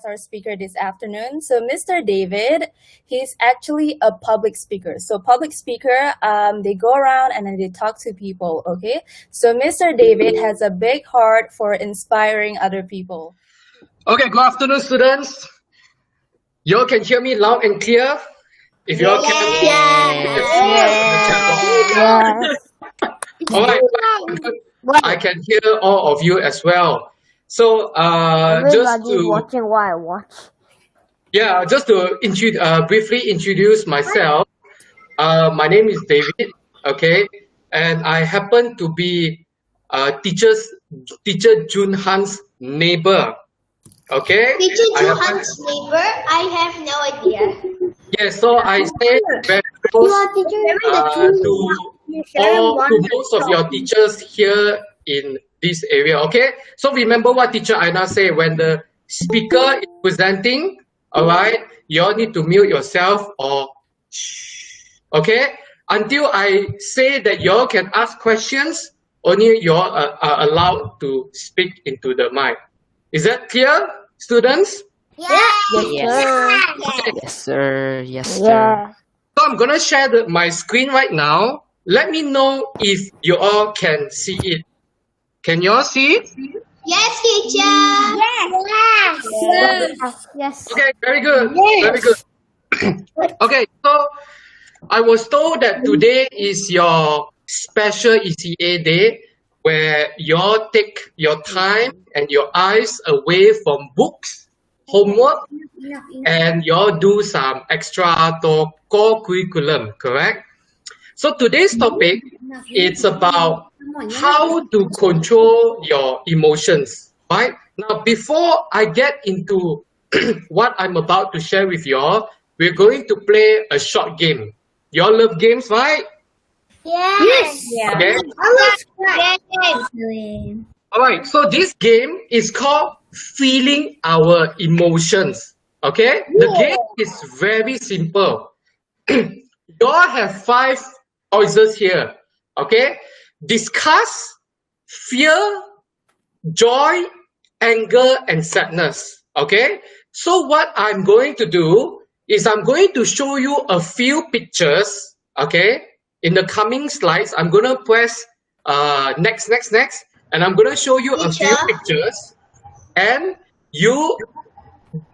as our speaker this afternoon. So Mr. David, he's actually a public speaker. So public speaker, they go around and then they talk to people, okay? So Mr. David has a big heart for inspiring other people. Okay, good afternoon, students. You all can hear me loud and clear? If you all can, all right. I can hear all of you as well. So just to watching while I watch. Yeah, just to briefly introduce myself. My name is David. Okay, and I happen to be teacher Jun Han's neighbor. Okay. Teacher Jun Han's neighbor? I have no idea. Yes, so I stay very close to most of your teachers here in this area. Okay, so remember what teacher Aina said, when the speaker is presenting, all right, you all need to mute yourself or shh, okay, until I say that you all can ask questions, only you all are allowed to speak into the mic. Is that clear, students? Yes, sir. Yes, sir. So I'm gonna share my screen right now. Let me know if you all can see it. Can you all see it? Yes, teacher. Yes. Okay, very good. Very good. Okay, so I was told that today is your special ECA day, where you all take your time and your eyes away from books, homework, and you all do some extra core curriculum, correct? So today's topic, it's about how to control your emotions, right? Now, before I get into what I'm about to share with you all, we're going to play a short game. You all love games, right? Yes. Okay. All right, so this game is called Feeling Our Emotions, okay? The game is very simple. You all have 5 choices here, okay? Discuss, fear, joy, anger, and sadness, okay? So what I'm going to do is I'm going to show you a few pictures, okay? In the coming slides, I'm going to press next, and I'm going to show you a few pictures, and you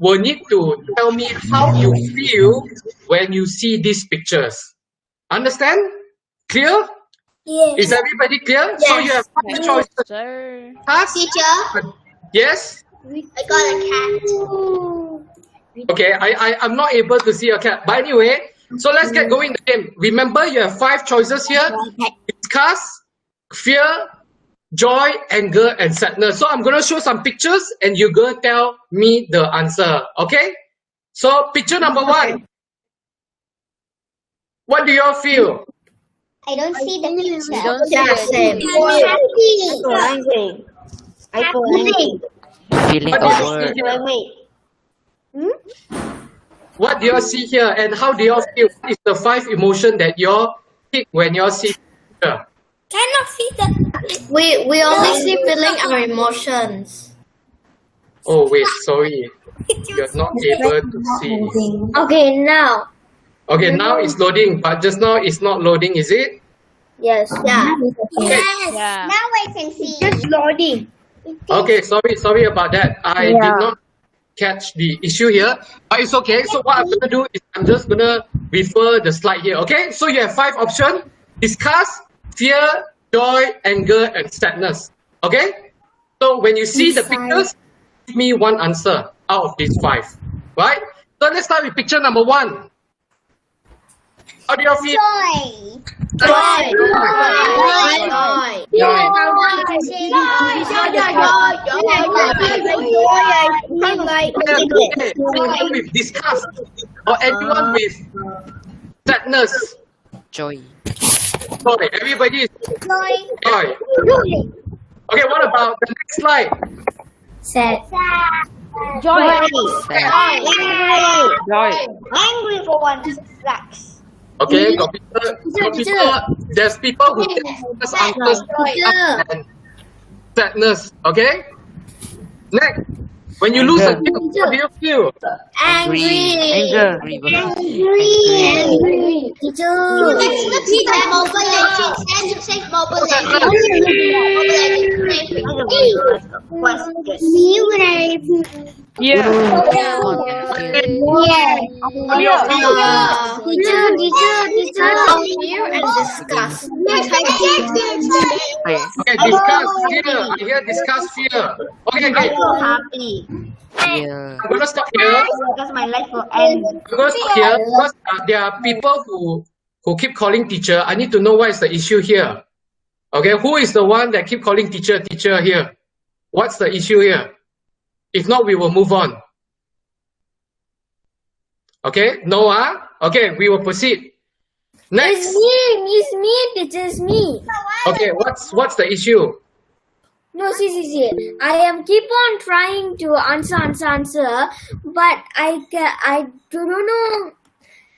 will need to tell me how you feel when you see these pictures. Understand? Clear? Yes. Is everybody clear? Yes. So you have 5 choices. Sir. Teacher, Yes? I got a cat. Okay, I'm not able to see a cat. But anyway, so let's get going the game. Remember, you have 5 choices here. Discuss, fear, joy, anger, and sadness. So I'm going to show some pictures and you're going to tell me the answer. Okay? So picture number 1. What do you all feel? I don't see the picture. We don't see it. Happy. Angry. Feeling What do you see over. here? What do you all see here? And how do you all feel? What is the 5 emotion that you all pick when you all see picture? Cannot see the. We only see feeling our emotions. Oh wait, sorry. You're not able to see. Okay, now. Okay, now it's loading, but just now it's not loading, is it? Yes. Yeah. Yes. Yeah. Now I can see. Just loading. Okay, sorry about that. I did not catch the issue here, but it's okay. So what I'm gonna do is I'm just gonna refer the slide here. Okay, so you have 5 options: discuss, fear, joy, anger, and sadness. Okay, so when you see the pictures, give me one answer out of these 5. Right? So let's start with picture number 1. How do you feel? Joy. Joy. Anyone with disgust or anyone with sadness? Joy. Joy. Everybody is joy. Okay, what about the next slide? Sad. Joy. Sad. Joy. Angry for one. Relax. Okay, got people, there's people who just answers and sadness. Okay, next. When you lose a Anger. game, what do you feel? Angry. Anger. Angry. Teacher. Let's see that Mobile Legends. And say Mobile Legends. Yeah. What do you feel? Teacher, fear and disgust. Okay. Okay, discuss fear. I hear discuss fear. Okay, okay. Happy Fear. I'm gonna stop here. because my life will end. I'm gonna stop here because there are people who keep calling teacher. I need to know what is the issue here. Okay, who is the one that keep calling teacher here? What's the issue here? If not, we will move on. Okay, Noah. Okay, we will proceed. Next. It's me, teacher, it's me. Okay, what's the issue? No, see. I am keep on trying to answer, but I don't know.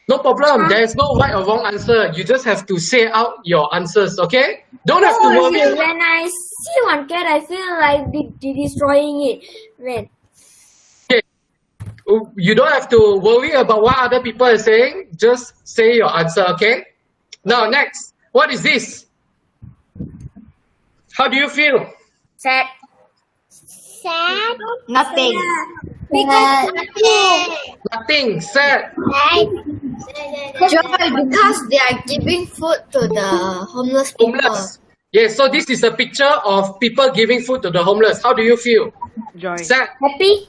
No problem. There is no right or wrong answer. You just have to say out your answers. Okay? Don't have to worry. When I see one cat, I feel like destroying it. When You don't have to worry about what other people are saying. Just say your answer. Okay? Now next. What is this? How do you feel? sad. Nothing. Because Nothing. Sad. joy, because they are giving food to the homeless people. Homeless. Yes. So this is a picture of people giving food to the homeless. How do you feel? Joy. Sad. Happy.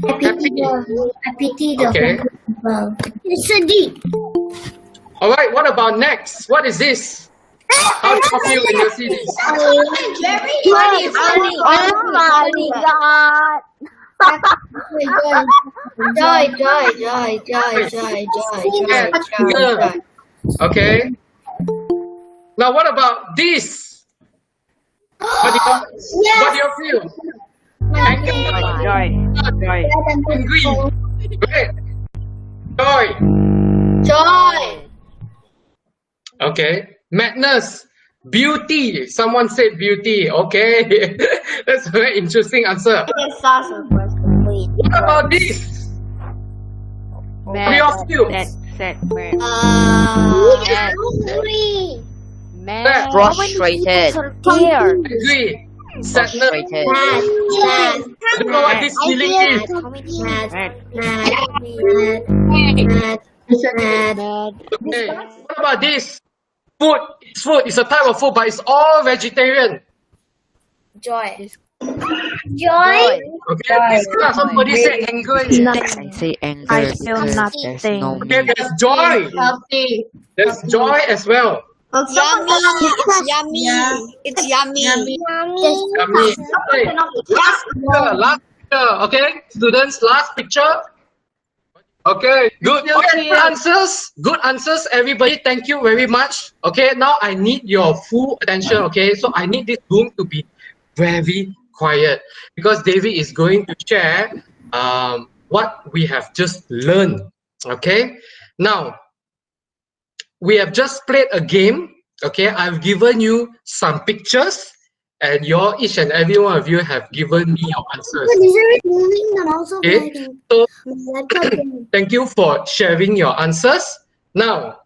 Happy. I pity the Okay. homeless people. It's a deep. All right. What about next? What is this? How do you feel when you see this? Very funny. Oh my God. Joy. Okay. Now what about this? What do you feel? Joy. Joy. Angry. Great. Joy. Joy. Okay. Madness. Beauty. Someone said beauty. Okay. That's a very interesting answer. What about this? What do you feel? Sad. Sad. Frustrated. Angry. Sadness. Frustrated. I don't know what this feeling is. Okay. What about this? Food. It's food. It's a type of food, but it's all vegetarian. Joy. Okay. Discuss. Somebody say angry. I say anger I feel because nothing. there's no Okay. meaning. There's joy. There's joy as well. It's yummy. Yummy. Okay. Last picture. Okay. Students, last picture. Okay, good. Okay, good answers. Good answers, everybody. Thank you very much. Okay, now I need your full attention. Okay, so I need this room to be very quiet because David is going to share what we have just learned. Okay, now we have just played a game. Okay, I've given you some pictures, and each and every one of you have given me your answers. Okay, so thank you for sharing your answers. Now,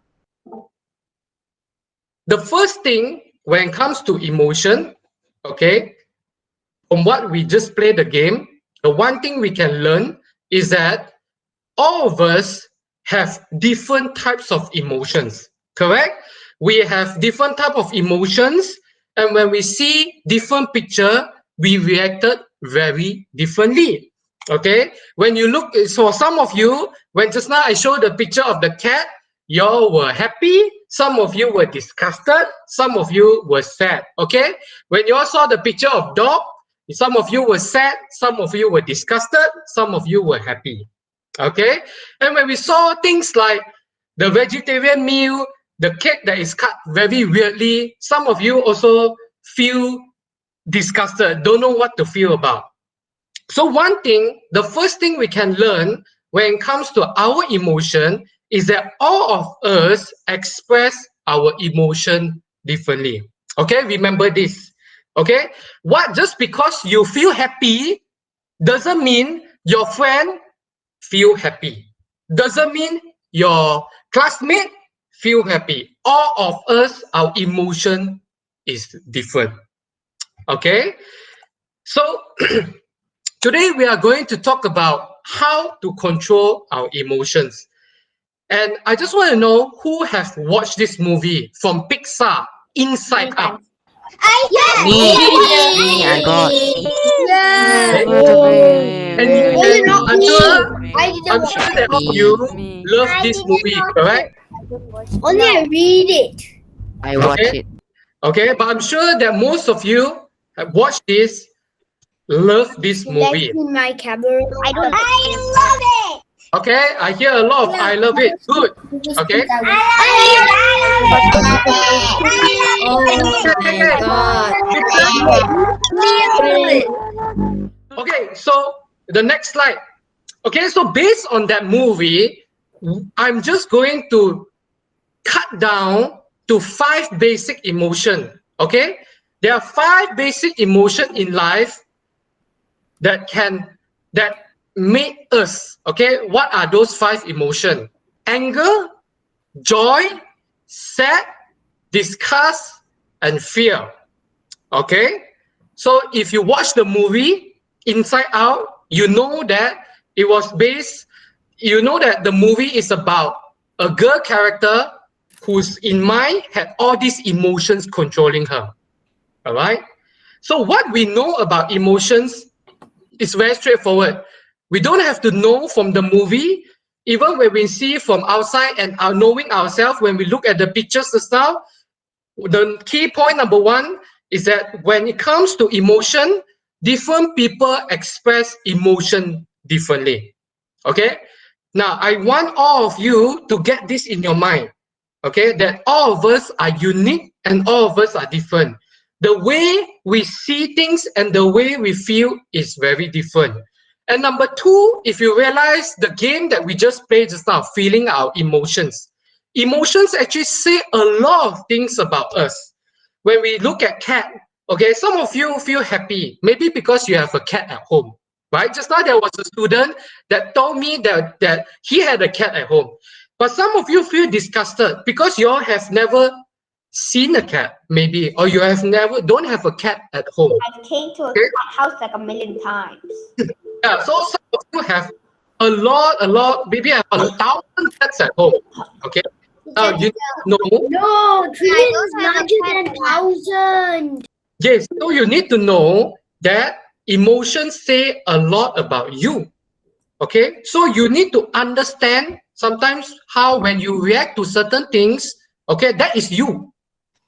the first thing when it comes to emotion, okay, from what we just played the game, the one thing we can learn is that all of us have different types of emotions, correct? We have different type of emotions, and when we see different picture, we reacted very differently. Okay, when you look, so some of you, when just now I showed the picture of the cat, you all were happy, some of you were disgusted, some of you were sad. Okay, when you all saw the picture of dog, some of you were sad, some of you were disgusted, some of you were happy. Okay, and when we saw things like the vegetarian meal, the cake that is cut very weirdly, some of you also feel disgusted, don't know what to feel about. So one thing, the first thing we can learn when it comes to our emotion is that all of us express our emotion differently. Okay, remember this. Okay, just because you feel happy doesn't mean your friend feel happy. Doesn't mean your classmate feel happy. All of us, our emotion is different. Okay? So today we are going to talk about how to control our emotions. And I just want to know who has watched this movie from Pixar, Inside Out. Me, I got. Yeah. I Okay? got a baby. And, Me, and me, I'm sure I me, I'm didn't sure watch that all of me, you me. love this movie, correct? Only I read it. I watch Okay, it. okay, but I'm sure that most of you have watched this, love this movie. In my camera. I don't. love it. Okay, I hear a lot of I love it. Good. Okay. Oh my god. Okay, so the next slide. Okay, so based on that movie, I'm just going to cut down to 5 basic emotion. Okay, there are 5 basic emotion in life that make us. Okay, what are those 5 emotion? Anger, joy, sad, disgust, and fear. Okay, so if you watch the movie Inside Out, you know that it was based, you know that the movie is about a girl character whose in mind had all these emotions controlling her. All right, so what we know about emotions is very straightforward. We don't have to know from the movie, even when we see from outside and are knowing ourselves, when we look at the pictures and stuff. The key point number 1 is that when it comes to emotion, different people express emotion differently. Okay, now I want all of you to get this in your mind. Okay, that all of us are unique and all of us are different. The way we see things and the way we feel is very different. And number 2, if you realize the game that we just played just now, feeling our emotions. Emotions actually say a lot of things about us. When we look at cat, okay, some of you feel happy, maybe because you have a cat at home, right? Just now there was a student that told me that he had a cat at home. But some of you feel disgusted because you all have never seen a cat, maybe, or you have never don't have a cat at home. I came to a Okay? cat house like a million times. Yeah, so some of you have a lot, maybe have 1,000 cats at home. Okay. Now you know, No, three is larger than 1,000. yes, so you need to know that emotions say a lot about you. Okay, so you need to understand sometimes how when you react to certain things, okay, that is you.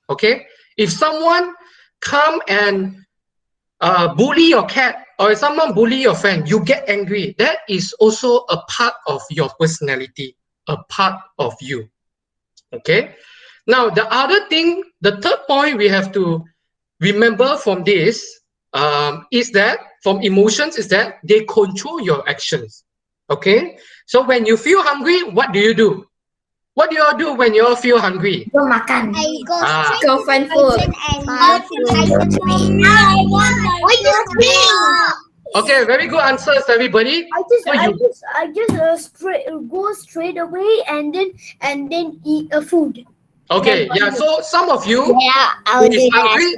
Okay, if someone come and bully your cat or if someone bully your friend, you get angry. That is also a part of your personality, a part of you. Okay, now the other thing, the third point we have to remember from this is that from emotions is that they control your actions. Okay, so when you feel hungry, what do? What do you all do when you all feel hungry? Go makan. I go Ah, straight Go find food. and go to ice cream. I want ice cream. okay, very good answers, everybody. So you, I just go straight away and then eat a food. okay, yeah. So some of you Yeah, who is hungry,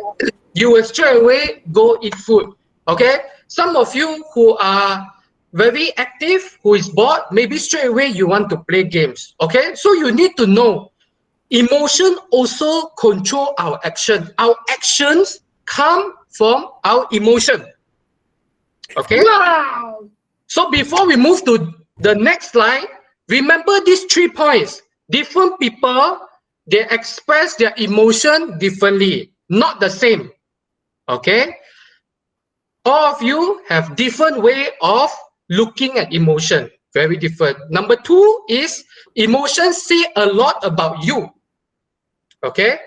you will straight away go eat food. Okay, some of you who are very active, who is bored, maybe straight away you want to play games. Okay, so you need to know emotion also control our action. Our actions come from our emotion. Okay, Wow. so before we move to the next slide, remember these 3 points. Different people, they express their emotion differently, not the same. Okay, all of you have different way of looking at emotion, very different. Number 2 is emotions say a lot about you. Okay,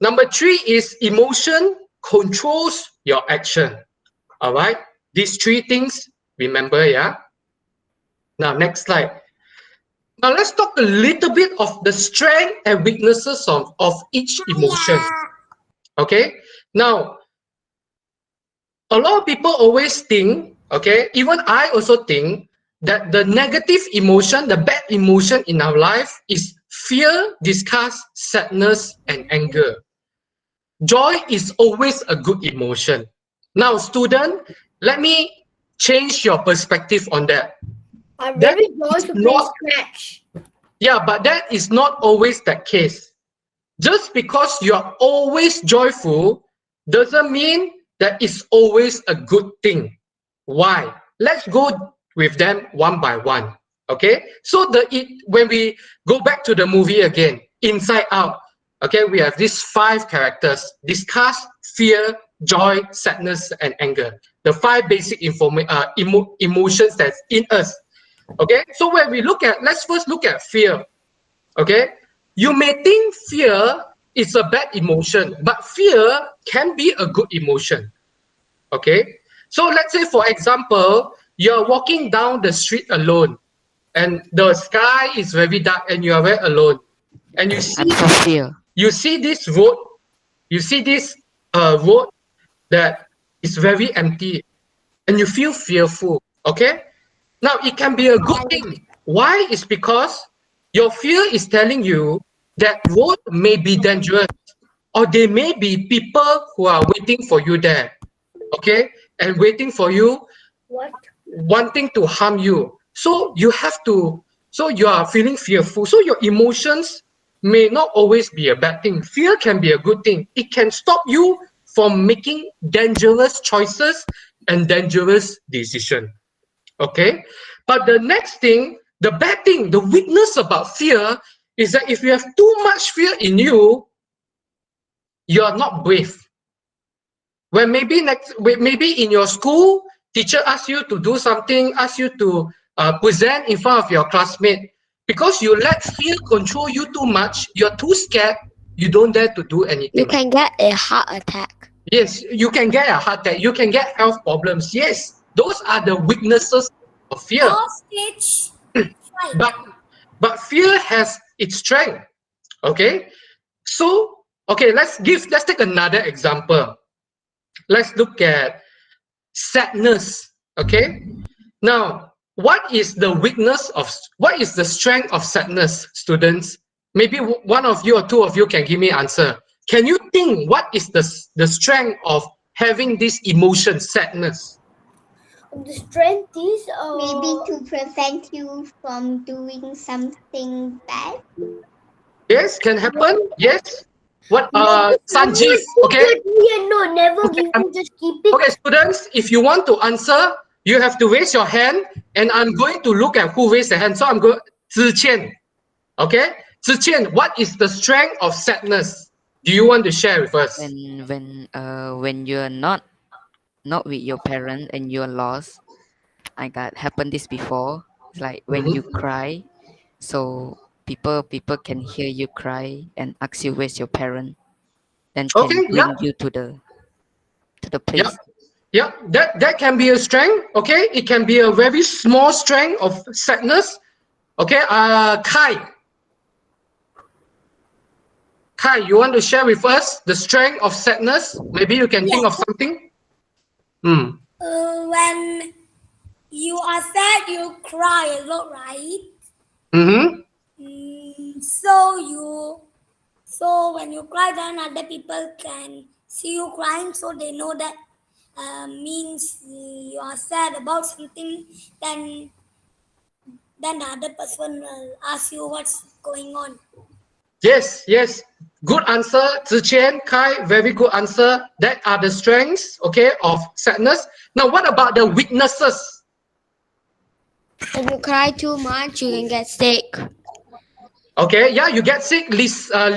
number 3 is emotion controls your action. All right, these 3 things, remember. Yeah, now next slide. Now let's talk a little bit of the strength and weaknesses of each emotion. Okay, now a lot of people always think Okay, even I also think that the negative emotion, the bad emotion in our life is fear, disgust, sadness, and anger. Joy is always a good emotion. Now, student, let me change your perspective on that. I'm That very joy is to play not, Scratch. yeah, but that is not always the case. Just because you are always joyful doesn't mean that it's always a good thing. Why? Let's go with them one by one. Okay. So when we go back to the movie again, Inside Out. Okay, we have these 5 characters: disgust, fear, joy, sadness, and anger. The 5 basic emotions that's in us. Okay. So when we let's first look at fear. Okay, you may think fear is a bad emotion, but fear can be a good emotion. Okay, so let's say, for example, you're walking down the street alone and the sky is very dark and you are very alone, and I'm so fear. you see this road, road that is very empty, and you feel fearful. Okay, now it can be a good thing. Why? Is because your fear is telling you that road may be dangerous, or there may be people who are waiting for you there. Okay, and waiting for you, What? wanting to harm you. So you are feeling fearful. So your emotions may not always be a bad thing. Fear can be a good thing. It can stop you from making dangerous choices and dangerous decisions. Okay, but the next thing, the bad thing, the weakness about fear is that if you have too much fear in you, you are not brave. When maybe in your school, teacher asks you to do something, asks you to present in front of your classmate, because you let fear control you too much, you're too scared, you don't dare to do anything. You can get a heart attack. Yes, you can get a heart attack, you can get health problems. Yes, those are the weaknesses of fear. Stage But fear has its strength. Okay, so let's take another example. Let's look at sadness. Okay, now what is the strength of sadness, students? Maybe one of you or two of you can give me answer. Can you think what is the strength of having this emotion, sadness? The strength is Maybe to prevent you from doing something bad. Yes, can happen. Yes. What Sanjeev? Someone Okay. no, never give you, just keep it. Okay, students, if you want to answer, you have to raise your hand, and I'm going to look at who raised the hand. So I'm going, Ziqian. Okay, Ziqian, what is the strength of sadness? Do you want to share with us? When you're not with your parent and you're lost, I got happened this before. It's like when you cry, so people can hear you cry and ask you where's your parent, then can Okay, yeah, bring you to the yeah, place. yeah. That can be a strength. Okay, it can be a very small strength of sadness. Okay, Kai, you want to share with us the strength of sadness? Maybe you can think of something. when you are sad, you cry a lot, right? Mm-hmm. So when you cry, then other people can see you crying, so they know that means you are sad about something. Then the other person will ask you what's going on. Yes, yes. Good answer, Ziqian, Kai, very good answer. That are the strengths, okay, of sadness. Now, what about the weaknesses? If you cry too much, you can get sick. Okay, yeah, you get sick. Lisa?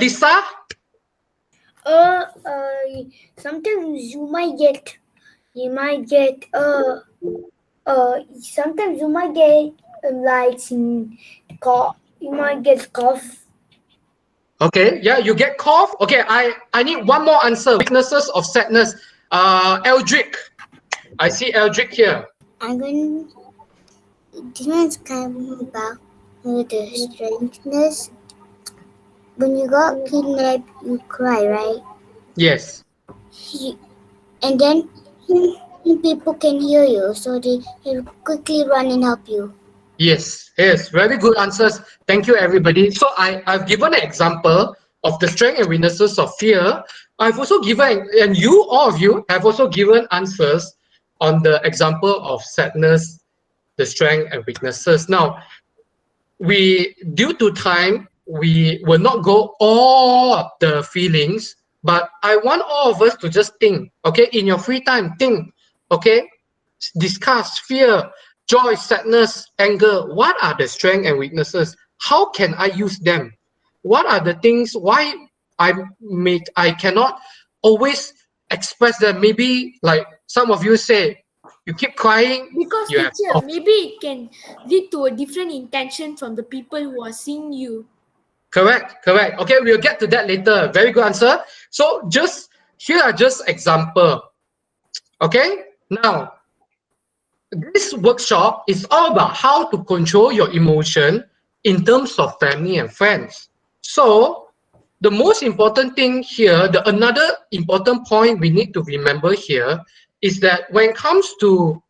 Sometimes you might get, sometimes you might get cough. You might get cough. Okay, yeah, you get cough. Okay, I need one more answer. Weaknesses of sadness. Eldrick. I see Eldrick here. I'm going. This one's kind of about the strangeness. When you got kidnapped, you cry, right? Yes. And then People can hear you, so they quickly run and help you. Yes, yes, very good answers. Thank you, everybody. So I've given an example of the strength and weaknesses of fear. I've also given, and you, all of you, have also given answers on the example of sadness, the strength and weaknesses. Now, due to time, we will not go all of the feelings, but I want all of us to just think, okay, in your free time, think, okay, discuss fear, joy, sadness, anger. What are the strengths and weaknesses? How can I use them? What are the things why I cannot always express them? Maybe like some of you say, you keep crying, Because you have teacher, maybe it can lead to a different intention from the people who are seeing you. correct. Okay, we'll get to that later. Very good answer. So just here are just example. Okay, now this workshop is all about how to control your emotion in terms of family and friends. So the most important thing here, the another important point we need to remember here is that when it comes to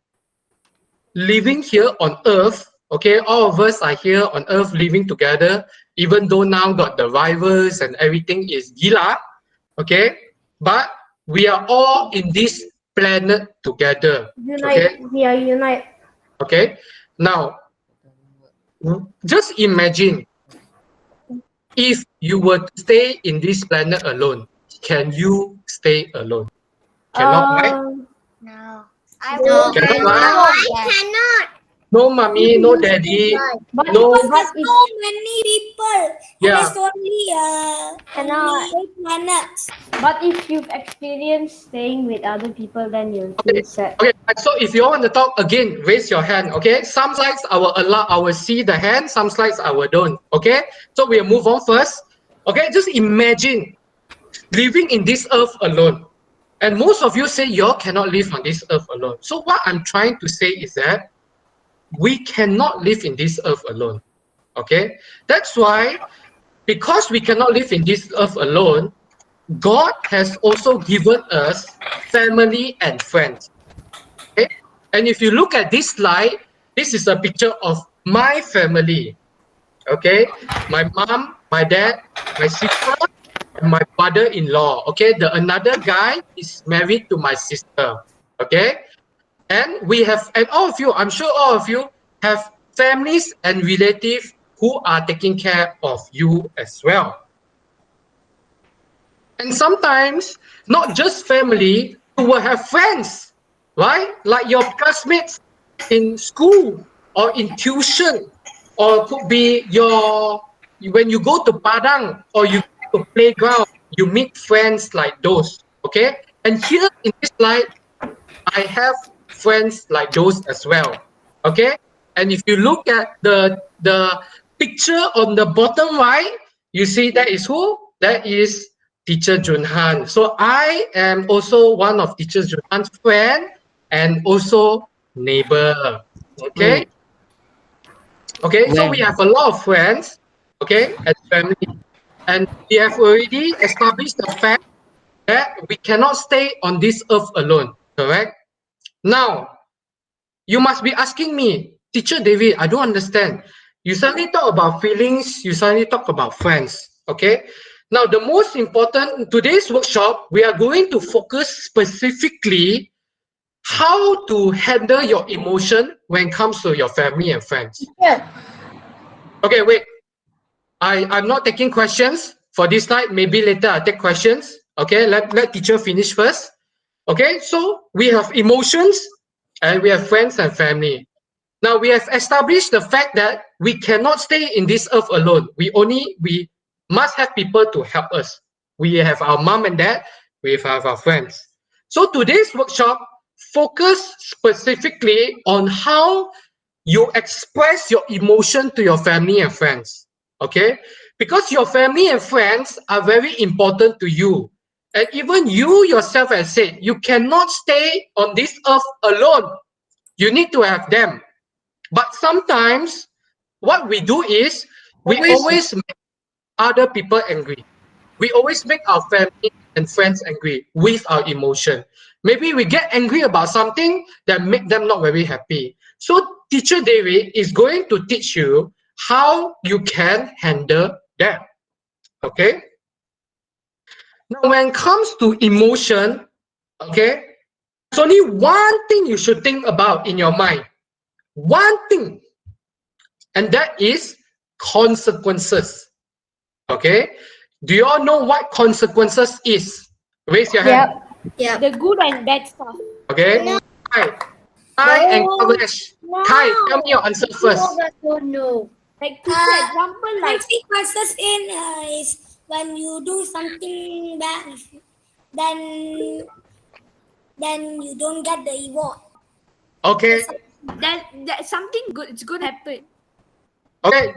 living here on earth, okay, all of us are here on earth living together, even though now got the virus and everything is gila, okay, but we are all in this planet together, okay. We are unite. Okay, now just imagine if you were to stay in this planet alone, can you stay alone? Cannot, right? No. Cannot, right? I cannot. No mommy, no daddy, But no, Because there's so many people, and yeah. there's only 8 planets. But if you've experienced staying with other people, then you'll feel sad. Okay, so if you all want to talk again, raise your hand. Okay, some slides I will see the hand, some slides I will don't. Okay, so we'll move on first. Okay, just imagine living in this earth alone. And most of you say you all cannot live on this earth alone. So what I'm trying to say is that we cannot live in this earth alone. Okay, that's why, because we cannot live in this earth alone, God has also given us family and friends. Okay, and if you look at this slide, this is a picture of my family. Okay, my mom, my dad, my sister, and my father-in-law. Okay, the another guy is married to my sister. Okay, and we have, and all of you, I'm sure all of you have families and relatives who are taking care of you as well. And sometimes, not just family, you will have friends, right? Like your classmates in school or in tuition, or could be your, when you go to Padang or you go to playground, you meet friends like those, okay? And here in this slide, I have friends like those as well, okay? And if you look at the picture on the bottom right, you see that is who? That is Teacher Junhan. So I am also one of Teacher Junhan's friend and also neighbor, okay? Wait, Okay, so we when have a lot of friends, okay, as family. And we have already established the fact that we cannot stay on this earth alone, correct? Now, you must be asking me, Teacher David, I don't understand. You suddenly talk about feelings, you suddenly talk about friends, okay? Now, the most important, in today's workshop, we are going to focus specifically how to handle your emotion when it comes to your family and friends. Yeah. Okay, wait. I'm not taking questions for this night. Maybe later I'll take questions. Okay, let teacher finish first. Okay, so we have emotions and we have friends and family. Now we have established the fact that we cannot stay in this earth alone. We must have people to help us. We have our mom and dad, we have our friends. So today's workshop focus specifically on how you express your emotion to your family and friends. Okay? Because your family and friends are very important to you. And even you yourself have said, you cannot stay on this earth alone. You need to have them. But sometimes what we do is we always make other people angry. We always make our family and friends angry with our emotion. Maybe we get angry about something that make them not very happy. So teacher David is going to teach you how you can handle that. Okay. Now, when it comes to emotion, okay, there's only one thing you should think about in your mind. One thing. And that is consequences. Okay. Do you all know what consequences is? Raise your hand. Yeah. The good and bad stuff. Okay. Kai and Kavesh. Kai, tell me your answer first. No. Like teacher, example like consequences in is when you do something bad, then you don't get the reward. Okay. That something good. It's going to happen. Okay.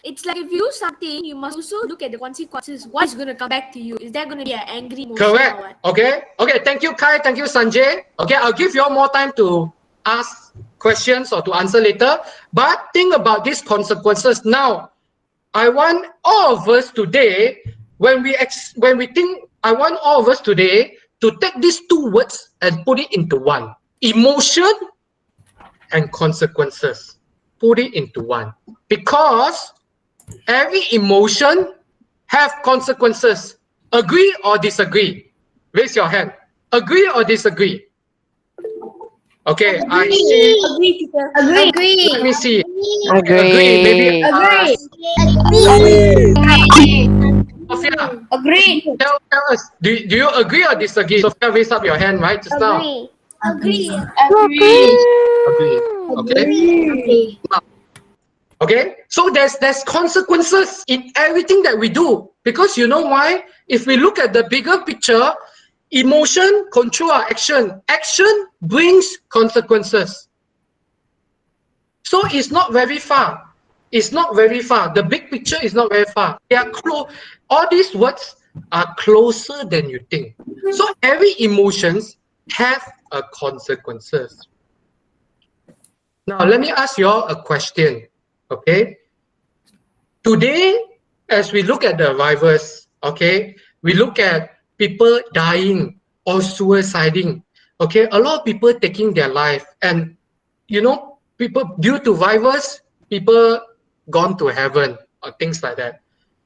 It's like if you do something, you must also look at the consequences. What's going to come back to you? Is there going to be an angry emotion or Correct. what? Okay. Okay. Thank you, Kai. Thank you, Sanjay. Okay. I'll give you all more time to ask questions or to answer later. But think about these consequences now. I want all of us today, when we think, I want all of us today to take these two words and put it into one: emotion and consequences. Put it into one, because every emotion have consequences. Agree or disagree? Raise your hand. Agree or disagree? Okay, I see. Agree, teacher. Agree. Let me see. Agree. Maybe Sophia, Agree. tell us. Do you agree or disagree? Sophia, raise up your hand right just now. Agree. Agree. Okay. Okay. So there's consequences in everything that we do, because you know why? If we look at the bigger picture, emotion control our action. Action brings consequences. So it's not very far. It's not very far. The big picture is not very far. They are close. All these words are closer than you think. So every emotions have a consequences. Now let me ask you all a question. Okay. Today, as we look at the arrivals, okay, we look at people dying or suiciding. Okay, a lot of people taking their life, and you know, people due to virus, people gone to heaven or things like that.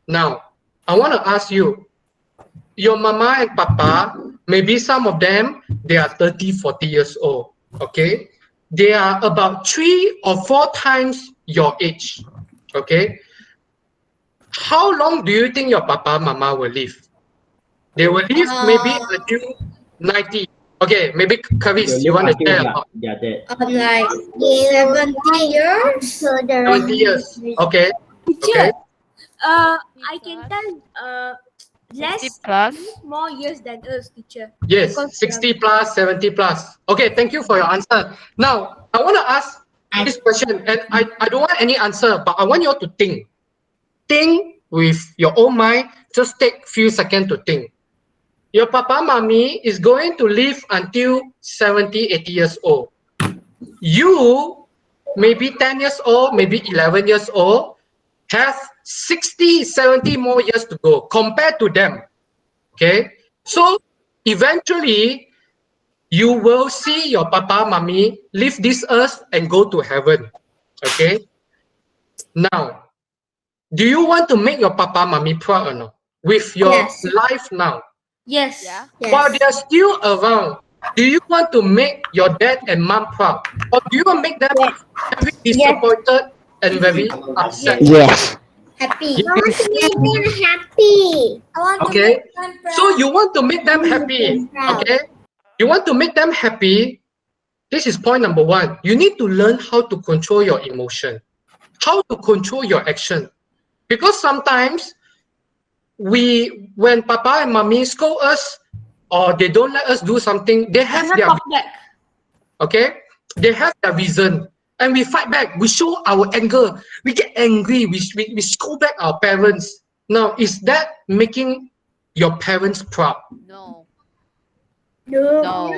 Now, I want to ask you, your mama and papa, maybe some of them, they are 30, 40 years old. Okay, they are about 3 or 4 times your age. Okay, how long do you think your papa, mama will live? They will live maybe until 90. Okay, maybe Kavis, you want to share about Like 70 years. 70 years. Okay. Okay. I can tell less 60 plus. more years than us, teacher. Yes, Because, 60 plus, 70 plus. Okay, thank you for your answer. Now, I want to ask this question, and I don't want any answer, but I want you all to think. Think with your own mind. Just take few seconds to think. Your papa, mommy is going to live until 70, 80 years old. You, maybe 10 years old, maybe 11 years old, have 60, 70 more years to go compared to them. Okay? So, eventually, you will see your papa, mommy leave this earth and go to heaven. Okay? Now, do you want to make your papa, mommy proud or not? With your Yes. life now. yes. Yeah. While they are still around, do you want to make your dad and mom proud? Or do you want to make them very disappointed and very upset? Yes. Happy. I want to make them happy. I want to Okay? make them proud. So you want to make them happy. Okay? You want to make them happy. This is point number 1. You need to learn how to control your emotion. How to control your action. Because sometimes when papa and mommy scold us or they don't let us do something, they have their Talk back. okay, they have their reason, and we fight back. We show our anger. We get angry. We scold back our parents. Now, is that making your parents proud? No. No.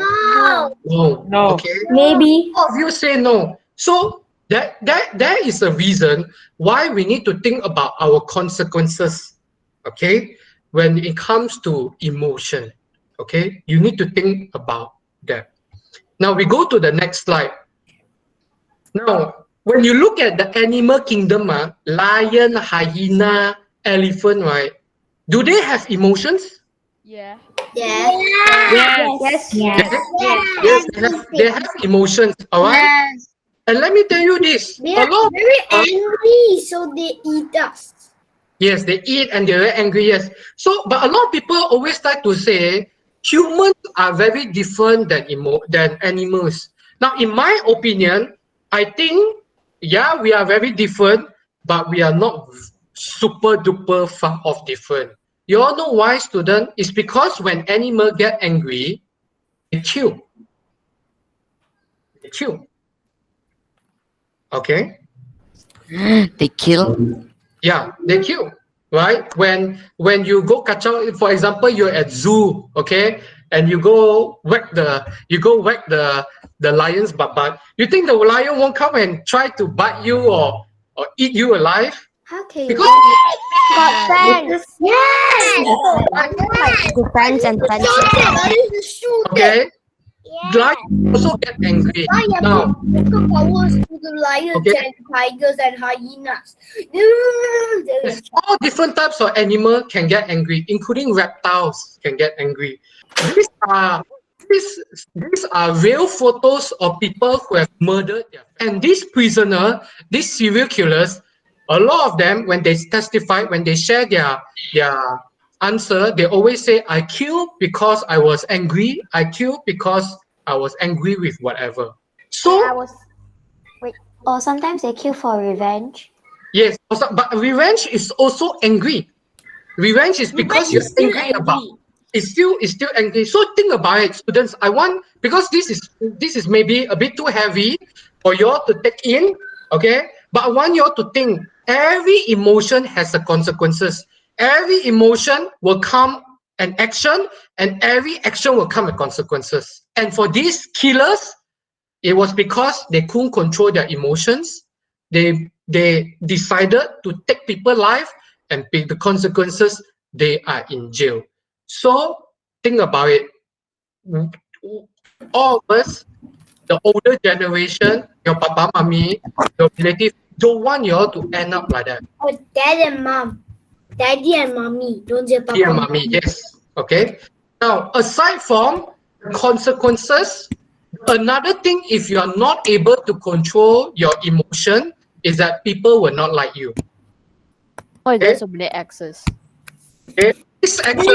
No. No. Okay. Maybe. All of you say no. So that is a reason why we need to think about our consequences. Okay, when it comes to emotion. Okay, you need to think about that. Now we go to the next slide. Now, when you look at the animal kingdom, lion, hyena, elephant, right? Do they have emotions? Yeah. Yes. Yes. Okay. Yes. Yes, they have emotions. All right. Yes. And let me tell you this: They a are lot of very people, angry, so they eat us. yes, they eat and they're very angry. Yes. So, but a lot of people always like to say humans are very different than animals. Now, in my opinion, I think yeah, we are very different, but we are not super duper far off different. You all know why, student? It's because when animal get angry, they kill. They kill. Okay. They kill. Yeah, they kill, right? When you go kacau, for example, you're at zoo, okay, and you go whack the lion's butt. You think the lion won't come and try to bite you or eat you alive? How can you? Because Got friends. Yes. Like defense and friendship. I used to shoot it. okay, lion also get angry. I have Now, powers to the lions okay, and tigers and hyenas. yes, all different types of animal can get angry, including reptiles can get angry. These are these, these are real photos of people who have murdered their and these prisoner, these serial killers, a lot of them when they testify, when they share their answer, they always say, I killed because I was angry. I killed because I was angry with whatever. So Or sometimes they kill for revenge. yes, also, but revenge is also angry. Revenge is because Revenge you're is still angry about angry. it's still angry. So think about it, students. I want because this is maybe a bit too heavy for you all to take in, okay? But I want you all to think every emotion has a consequences. Every emotion will come an action, and every action will come with consequences. And for these killers, it was because they couldn't control their emotions. They decided to take people's life and pay the consequences. They are in jail. So think about it. All of us, the older generation, your papa, mommy, your relative, don't want you all to end up like that. Oh, dad and mom. Daddy and mommy. Don't say papa. Dear mommy, yes. Okay. Now, aside from consequences, another thing, if you are not able to control your emotion, is that people will not like you. Oh, Okay. that's a black access. Okay. This actor,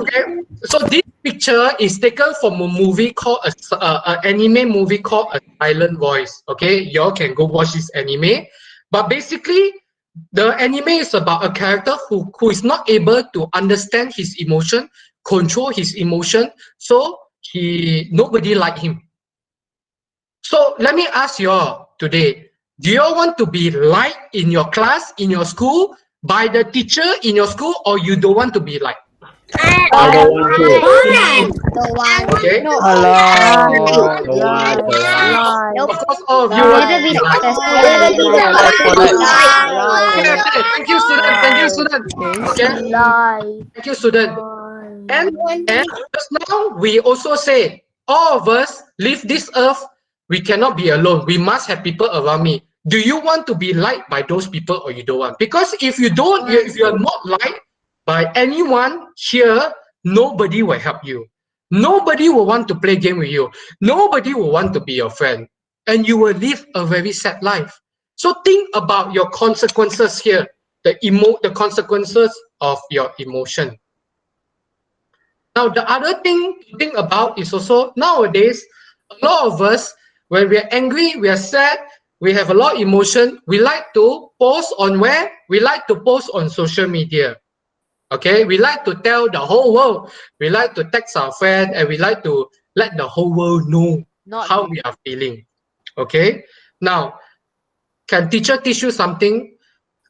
okay. So this picture is taken from a movie called an anime movie called A Silent Voice. Okay, y'all can go watch this anime. But basically, the anime is about a character who is not able to understand his emotion, control his emotion. So nobody like him. So let me ask you all today, do you all want to be liked in your class, in your school, by the teacher in your school, or you don't want to be liked? I don't want to. The one. Okay? Of course, all of you want to be liked. Okay, thank you, student. Thank you, student. Okay, thank you, student. And just now we also say all of us leave this earth. We cannot be alone. We must have people around me. Do you want to be liked by those people or you don't want? Because if you don't, if you are not liked by anyone here, nobody will help you. Nobody will want to play game with you. Nobody will want to be your friend. And you will live a very sad life. So think about your consequences here. The consequences of your emotion. Now, the other thing to think about is also nowadays, a lot of us, when we are angry, we are sad, we have a lot of emotion, we like to post on where? We like to post on social media. Okay, we like to tell the whole world, we like to text our friend, and we like to let the whole world know how we are feeling. Okay, now, can teacher teach you something?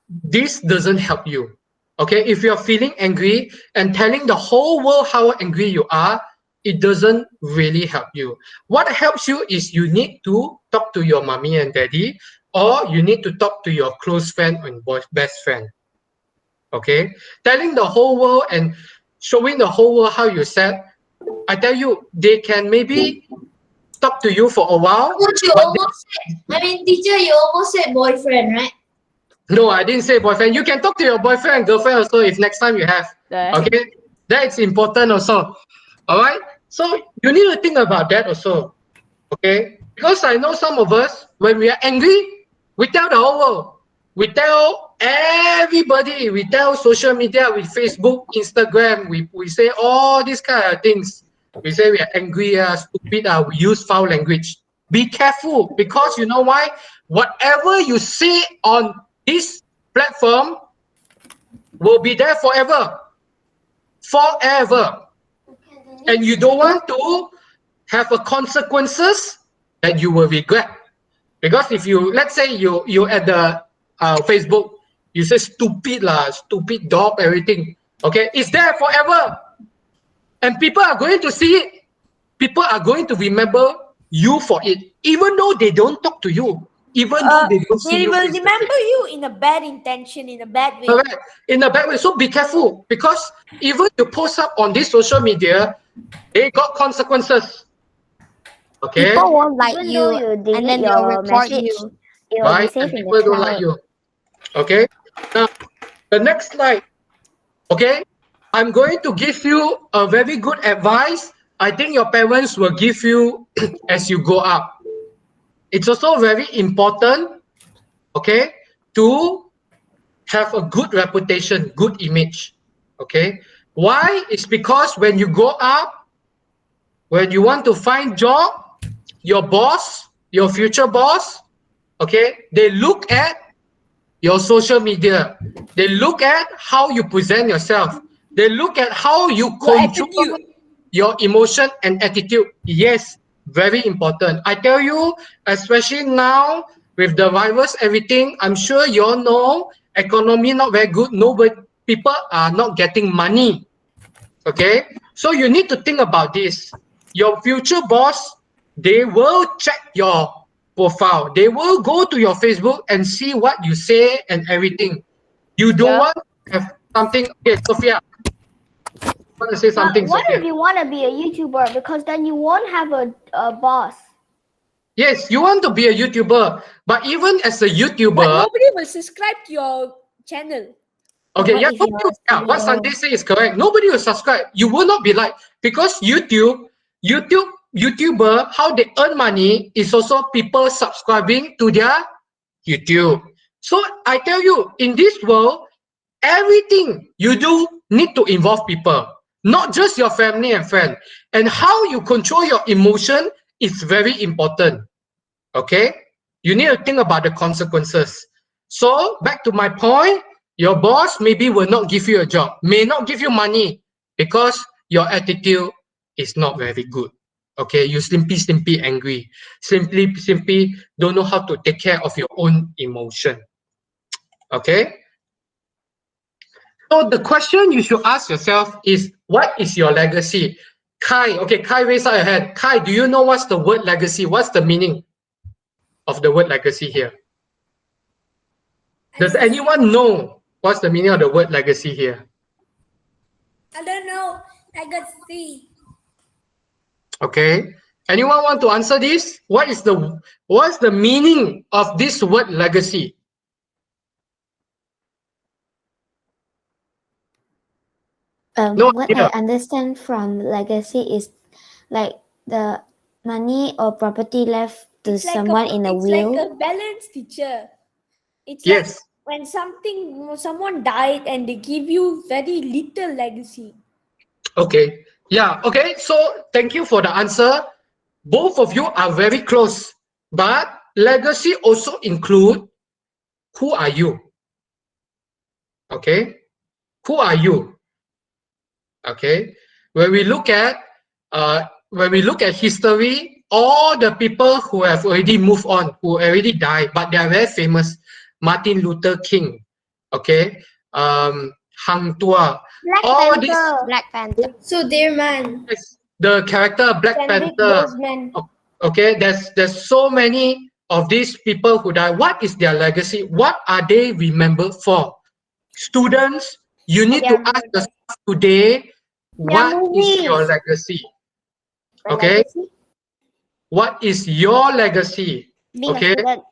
This doesn't help you. Okay, if you're feeling angry and telling the whole world how angry you are, it doesn't really help you. What helps you is you need to talk to your mommy and daddy, or you need to talk to your close friend and best friend. Okay, telling the whole world and showing the whole world how you sad I tell you, they can maybe talk to you for a while. Coach, you But almost said, teacher, you almost said boyfriend, right? no, I didn't say boyfriend. You can talk to your boyfriend and girlfriend also if next time you have. Okay, that's important also. All right. So you need to think about that also. Okay, because I know some of us, when we are angry, we tell the whole world. We tell everybody. We tell social media, with Facebook, Instagram. We say all these kind of things. We say we are angry, stupid. We use foul language. Be careful, because you know why? Whatever you say on this platform will be there forever. Forever. And you don't want to have a consequences that you will regret. Because if you, let's say you at the Facebook, you say stupid lah, stupid dog, everything. Okay, it's there forever. And people are going to see it. People are going to remember you for it. Even though they don't talk to you. Even though they don't see They you. will face to remember face. you in a bad intention, in a bad way. Correct. In a bad way. So be careful, because even you post up on this social media, they got consequences. Okay. People won't like Even you, though you and delete then they'll your report message, you. it will be Right? safe And in the people don't like cloud. you. Okay. Now, the next slide. Okay. I'm going to give you a very good advice. I think your parents will give you as you go up. It's also very important, okay, to have a good reputation, good image. Okay. Why? It's because when you go up, when you want to find job, your boss, your future boss, okay, they look at your social media. They look at how you present yourself. They look at how you control your emotion and attitude. Yes, very important. I tell you, especially now with the virus, everything, I'm sure you all know economy not very good. Nobody, people are not getting money. Okay, so you need to think about this. Your future boss, they will check your profile. They will go to your Facebook and see what you say and everything. You don't want to have something. Okay, Sophia, want to say something, What Sophia? if you want to be a YouTuber? Because then you won't have a boss. Yes, you want to be a YouTuber, but even as a But YouTuber, nobody will subscribe to your channel. okay, What yeah, if you're a what CEO? Sunday say is correct. Nobody will subscribe. You will not be like, because YouTuber, how they earn money is also people subscribing to their YouTube. So I tell you, in this world, everything you do need to involve people, not just your family and friend. And how you control your emotion is very important. Okay, you need to think about the consequences. So back to my point, your boss maybe will not give you a job, may not give you money, because your attitude is not very good. Okay, you simply angry, simply don't know how to take care of your own emotion. Okay, so the question you should ask yourself is, what is your legacy? Kai, okay, Kai, raise up your hand. Kai, do you know what's the word legacy? What's the meaning of the word legacy here? Does anyone know what's the meaning of the word legacy here? I don't know. Legacy. Okay. Anyone want to answer this? What's the meaning of this word legacy? No What idea. I understand from legacy is like the money or property left to someone in a It's will. like a balance, teacher. It's Yes. like when someone died and they give you very little legacy. Okay. Yeah. Okay. So thank you for the answer. Both of you are very close, but legacy also include, who are you? Okay. Who are you? Okay. When we look at history, all the people who have already moved on, who already died, but they are very famous. Martin Luther King, okay, Hang Tuah, all these, Black Panther. So, dear man, the character Black Chadwick Panther. Boseman. Okay, there's so many of these people who die. What is their legacy? What are they remembered for? Students, you need to ask yourself today, what is your legacy? Okay. What is your legacy? Being Okay. a student.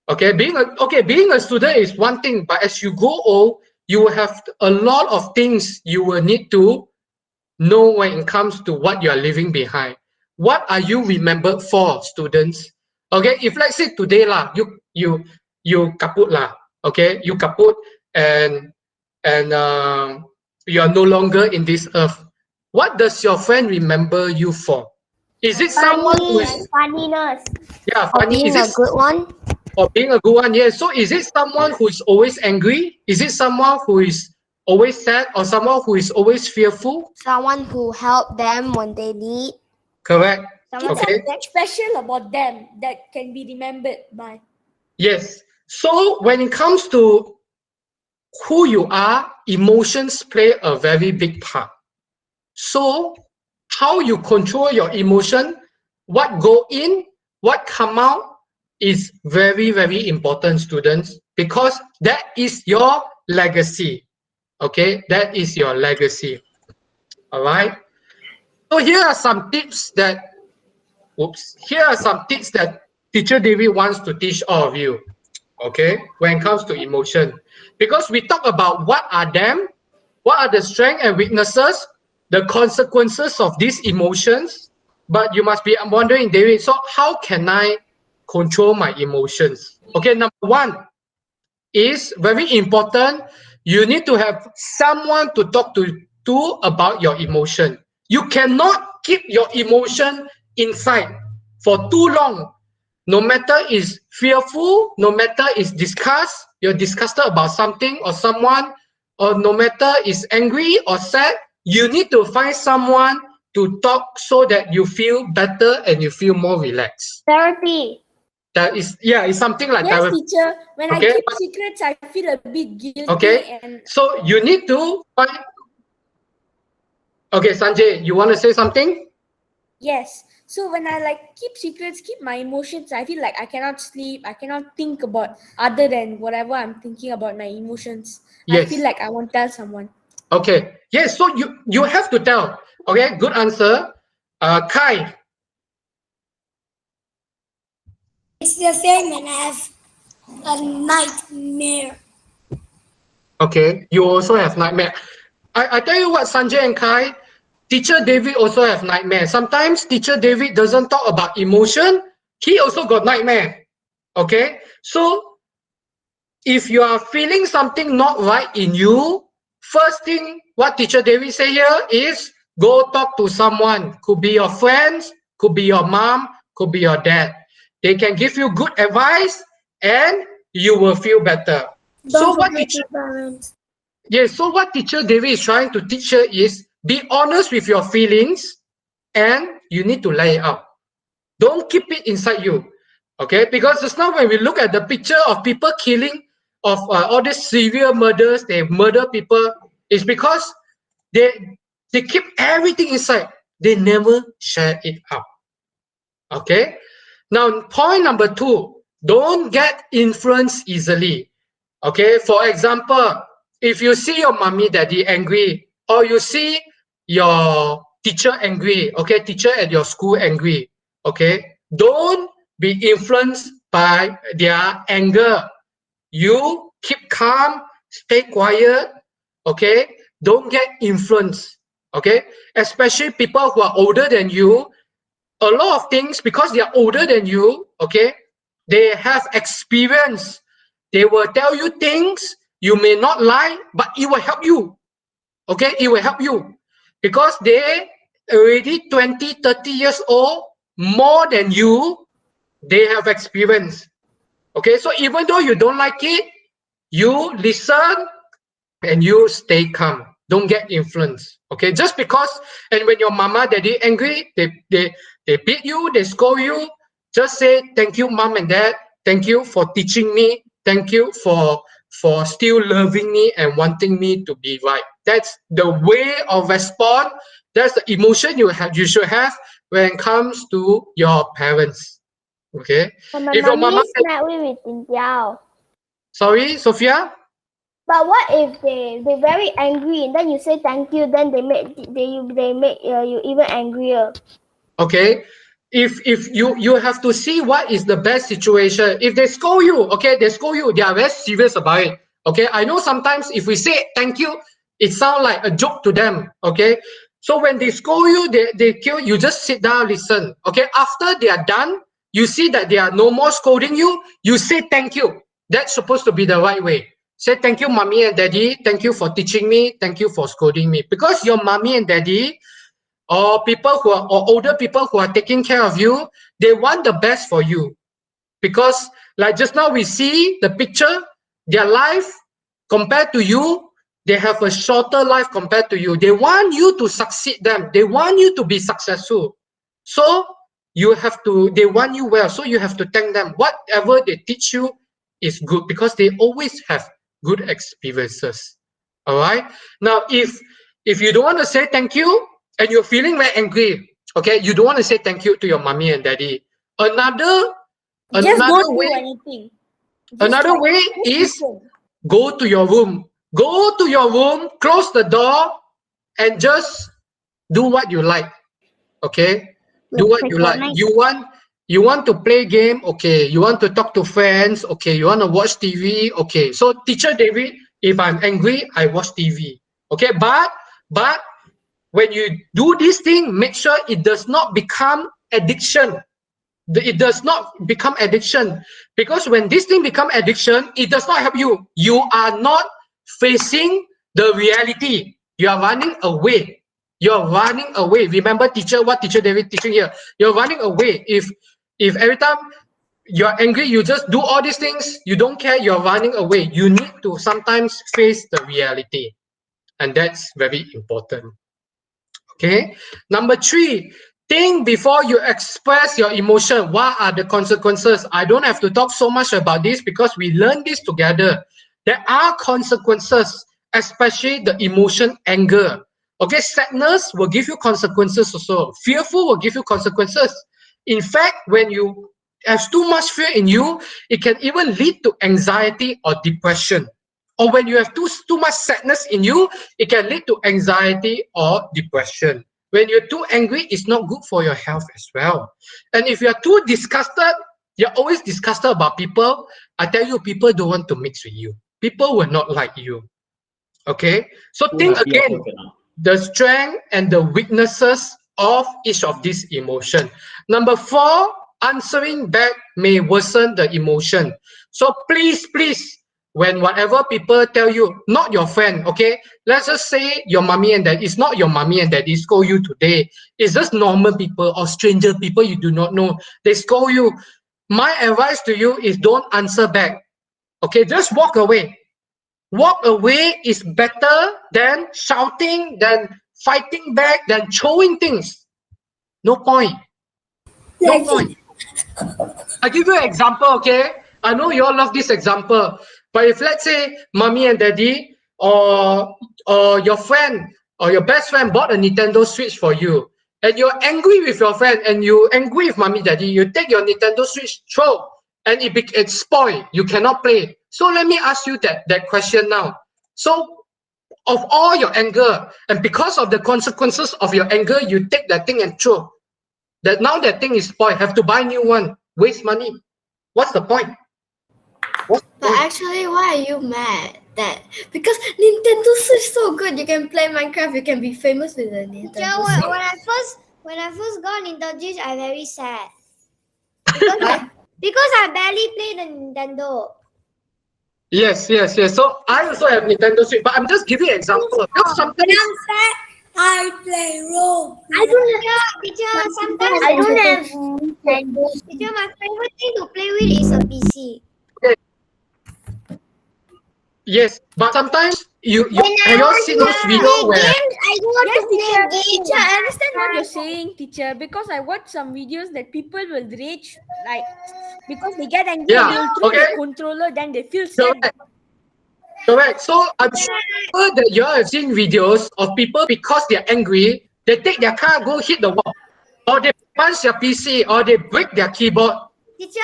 Okay, being a student is one thing, but as you grow old, you will have a lot of things you will need to know when it comes to what you are leaving behind. What are you remembered for, students? Okay, if let's say today lah, you kaput lah, okay, you kaput and you are no longer in this earth. What does your friend remember you for? Is it someone who is Funniness. funny? Is it one? or being a good one? Yes. So is it someone who is always angry? Is it someone who is always sad or someone who is always fearful? Someone who helped them when they need. Correct. It's Okay. something special about them that can be remembered by. Yes. So when it comes to who you are, emotions play a very big part. So how you control your emotion, what go in, what come out is very, very important, students, because that is your legacy. Okay, that is your legacy. All right. So here are some tips that, Teacher David wants to teach all of you. Okay, when it comes to emotion, because we talk about what are them, what are the strengths and weaknesses, the consequences of these emotions. But you must be wondering, David, so how can I control my emotions? Okay, number one is very important. You need to have someone to talk to about your emotion. You cannot keep your emotion inside for too long. No matter is fearful, no matter is disgust, you're disgusted about something or someone, or no matter is angry or sad, you need to find someone to talk so that you feel better and you feel more relaxed. Therapy. That is, yeah, it's something like Yes, that. teacher. When I Okay, keep secrets, I feel a bit guilty. okay. And So you need to find. Okay, Sanjay, you want to say something? yes. So when I keep secrets, keep my emotions, I feel like I cannot sleep. I cannot think about other than whatever I'm thinking about my emotions. I Yes. feel like I won't tell someone. Okay. Yes. So you have to tell. Okay. Good answer. Kai. It's the same when I have a nightmare. Okay. You also have nightmare. I tell you what, Sanjay and Kai, Teacher David also have nightmare. Sometimes Teacher David doesn't talk about emotion. He also got nightmare. Okay. So if you are feeling something not right in you, first thing what Teacher David say here is go talk to someone. Could be your friends, could be your mom, could be your dad. They can give you good advice and you will feel better. So what Teacher David is trying to teach her is be honest with your feelings and you need to lay it out. Don't keep it inside you. Okay, because just now when we look at the picture of people killing, of all these serial murders, they murder people, is because they keep everything inside. They never share it out. Okay. Now, point number two, don't get influenced easily. Okay. For example, if you see your mommy, daddy angry, or you see your teacher angry, okay, teacher at your school angry, okay, don't be influenced by their anger. You keep calm, stay quiet, okay, don't get influenced, okay, especially people who are older than you. A lot of things, because they are older than you, okay, they have experience. They will tell you things you may not like, but it will help you. Okay, it will help you because they already 20, 30 years old, more than you. They have experience. Okay, so even though you don't like it, you listen and you stay calm. Don't get influenced. Okay, just because, and when your mama, daddy angry, they beat you, they scold you, just say thank you, mom and dad. Thank you for teaching me. Thank you for still loving me and wanting me to be right. That's the way of respond. That's the emotion you should have when it comes to your parents. Okay. My If your mama, mommy smacked me with Tintiao. sorry, Sophia. But what if they're very angry and then you say thank you, then they make you even angrier. Okay, if you have to see what is the best situation. If they scold you, okay, they scold you, they are very serious about it. Okay, I know sometimes if we say thank you, it sounds like a joke to them. Okay, so when they scold you, they kill you, just sit down, listen. Okay, after they are done, you see that they are no more scolding you, you say thank you. That's supposed to be the right way. Say thank you, mommy and daddy, thank you for teaching me, thank you for scolding me, because your mommy and daddy or people who are, or older people who are taking care of you, they want the best for you. Because like just now we see the picture, their life compared to you, they have a shorter life compared to you. They want you to succeed them, they want you to be successful. So you have to, they want you well, so you have to thank them. Whatever they teach you is good, because they always have good experiences. All right, now if you don't want to say thank you and you're feeling very angry, okay, you don't want to say thank you to your mommy and daddy, another Just another don't do way anything. Just another way just is listen. go to your room, close the door, and just do what you like. Okay, do what you like. You want to play game, okay, you want to talk to friends, okay, you want to watch TV, okay. So teacher David, if I'm angry, I watch TV, okay, but when you do this thing, make sure it does not become addiction. It does not become addiction, because when this thing become addiction, it does not help you. You are not facing the reality, you are running away. You're running away. Remember teacher, what teacher David teaching here, you're running away. If every time you're angry, you just do all these things, you don't care, you're running away. You need to sometimes face the reality, and that's very important. Okay, number 3, think before you express your emotion. What are the consequences? I don't have to talk so much about this because we learn this together. There are consequences, especially the emotion anger. Okay, sadness will give you consequences also. Fearful will give you consequences. In fact, when you have too much fear in you, it can even lead to anxiety or depression. Or when you have too much sadness in you, it can lead to anxiety or depression. When you're too angry, it's not good for your health as well. And if you're too disgusted, you're always disgusted about people, I tell you, people don't want to mix with you. People will not like you. Okay, so think again the strength and the weaknesses of each of these emotion. Number 4, answering back may worsen the emotion. So please, when whatever people tell you, not your friend, okay, let's just say your mommy and dad, it's not your mommy and daddy scold you today, it's just normal people or stranger people you do not know, they scold you. My advice to you is don't answer back. Okay, just walk away. Walk away is better than shouting, than fighting back, than throwing things. No point. No point. I give you an example, okay? I know you all love this example, but if let's say mommy and daddy or your friend or your best friend bought a Nintendo Switch for you, and you're angry with your friend and you angry with mommy daddy, you take your Nintendo Switch, throw, and it's spoiled. You cannot play. So let me ask you that question now. So of all your anger, and because of the consequences of your anger, you take that thing and throw. That now that thing is spoiled, have to buy new one, waste money. What's the point? But actually, why are you mad? That because Nintendo Switch so good, you can play Minecraft, you can be famous with the Nintendo Yeah, Switch. when I first got Nintendo Switch, I very sad because I barely play the Nintendo. Yes. So I also have Nintendo Switch, but I'm just giving an example. When I'm sad, I play Roblox. Teacher, sometimes I don't have Nintendo. Teacher, my favorite thing to play with is a PC. Yes, but sometimes you have you all seen those videos where I want to play games. Teacher, I understand what you're saying, teacher, because I watched some videos that people will rage, like, because they get angry and they'll throw their controller, then they feel sad. Correct. So I'm sure that you all have seen videos of people, because they're angry, they take their car, go hit the wall, or they punch their PC, or they break their keyboard. Teacher,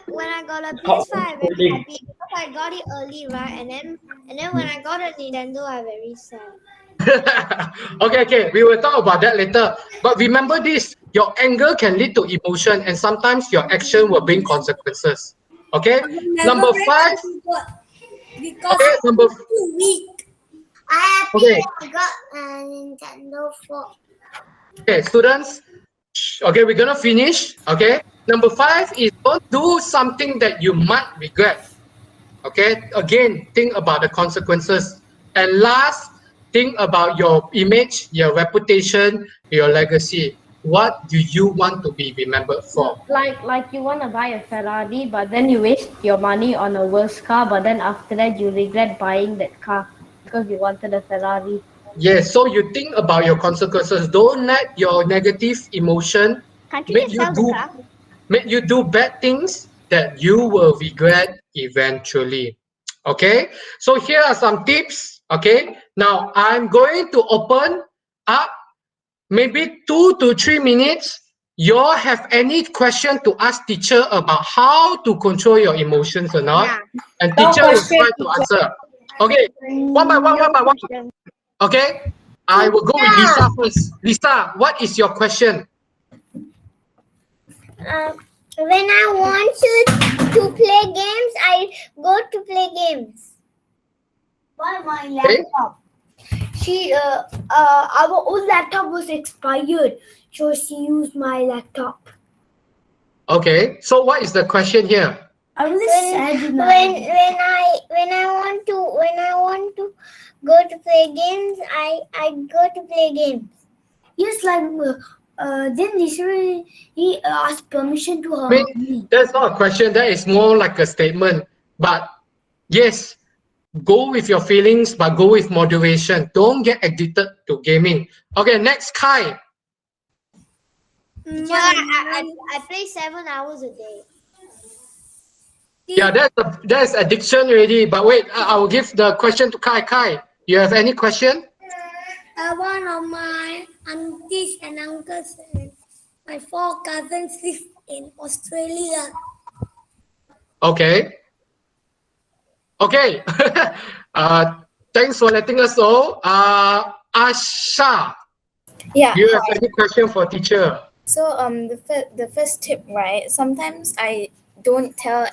when I got a PS5, I'm very happy because I got it early, right? And then when I got a Nintendo, I very sad. Okay, we will talk about that later. But remember this, your anger can lead to emotion and sometimes your action will bring consequences. Okay? Never Number break five, because okay, number, it's too weak. I happy okay, I got a Nintendo 4. okay, students, okay, we're gonna finish. Okay, number five is don't do something that you might regret. Okay, again, think about the consequences. And last, think about your image, your reputation, your legacy. What do you want to be remembered for? Like you want to buy a Ferrari, but then you waste your money on a worse car, but then after that you regret buying that car because you wanted a Ferrari. Yes, so you think about your consequences. Don't let your negative emotion Can't you make just you sell the do car? make you do bad things that you will regret eventually. Okay, so here are some tips. Okay, now I'm going to open up maybe 2 to 3 minutes. You all have any question to ask teacher about how to control your emotions or not? Yeah. And No teacher will question, try to answer. Okay, one by one, one by one. Okay, I will go with Lisa first. Lisa, what is your question? When I want to play games, I go to play games. Why my Okay. laptop? Our old laptop was expired, so she used my laptop. Okay, so what is the question here? I was sad when I want to go to play games, I go to play games. Yes, like then literally he asked permission to I her mean, mommy. that's not a question, that is more like a statement. But yes, go with your feelings, but go with moderation. Don't get addicted to gaming. Okay, next, Kai. Sure, I play 7 hours a day. Yeah, that's addiction already. But wait, I will give the question to Kai. Kai, you have any question? One of my aunties and uncles and my 4 cousins live in Australia. Okay. Okay. Thanks for letting us know. Asha, Yeah. you have any question for teacher? So the first tip, right? Sometimes I don't tell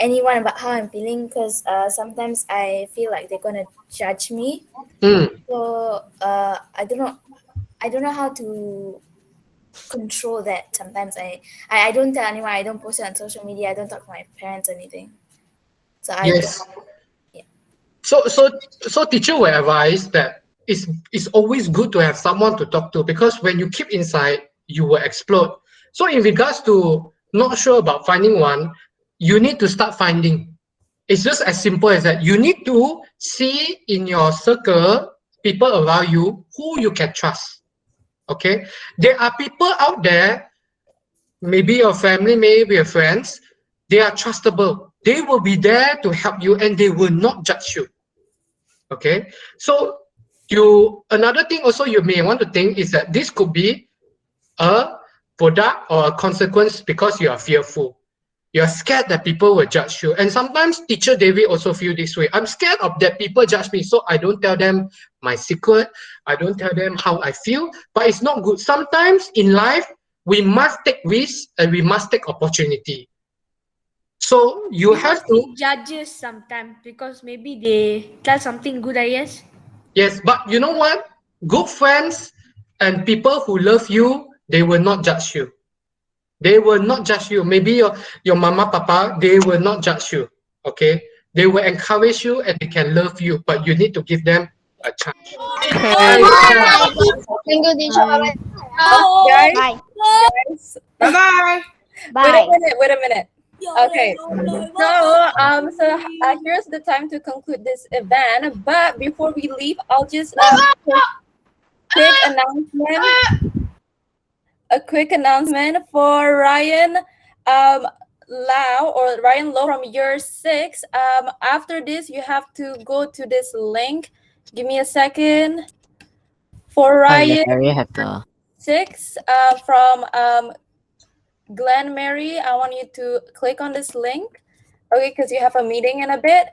anyone about how I'm feeling because sometimes I feel like they're gonna judge me. Hmm. So I don't know how to control that. Sometimes I don't tell anyone. I don't post it on social media. I don't talk to my parents or anything. So I don't. Yes. So teacher will advise that it's always good to have someone to talk to, because when you keep inside, you will explode. So in regards to not sure about finding one, you need to start finding. It's just as simple as that. You need to see in your circle, people around you, who you can trust. Okay, there are people out there, maybe your family, maybe your friends, they are trustable. They will be there to help you and they will not judge you. Okay, so another thing also you may want to think is that this could be a product or a consequence because you are fearful. You're scared that people will judge you. And sometimes teacher David also feel this way. I'm scared of that people judge me, so I don't tell them my secret. I don't tell them how I feel, but it's not good. Sometimes in life, we must take risks and we must take opportunity. So you have to, Judges sometimes because maybe they tell something good, I guess. yes, but you know what? Good friends and people who love you, they will not judge you. They will not judge you. Maybe your mama, papa, they will not judge you. Okay? They will encourage you and they can love you, but you need to give them a chance. Bye, Lisa. Thank you, teacher. Guys, Bye. guys. Bye-bye. Bye. Wait a minute. Okay. So here's the time to conclude this event. But before we leave, I'll just quick announcement. A quick announcement for Ryan Ryan Low from year 6. After this, you have to go to this link. Give me a second. For Ryan I already have the 6 from Glen Mary, I want you to click on this link okay, because you have a meeting in a bit.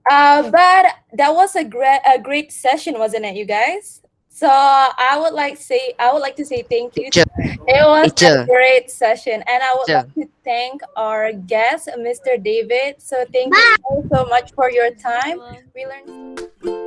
But that was a great session, wasn't it, you guys? So I would like to say thank you. Teacher, It was a teacher, great session, and I would teacher. like to thank our guest, Mr. David. So thank you so much for your time. We learned.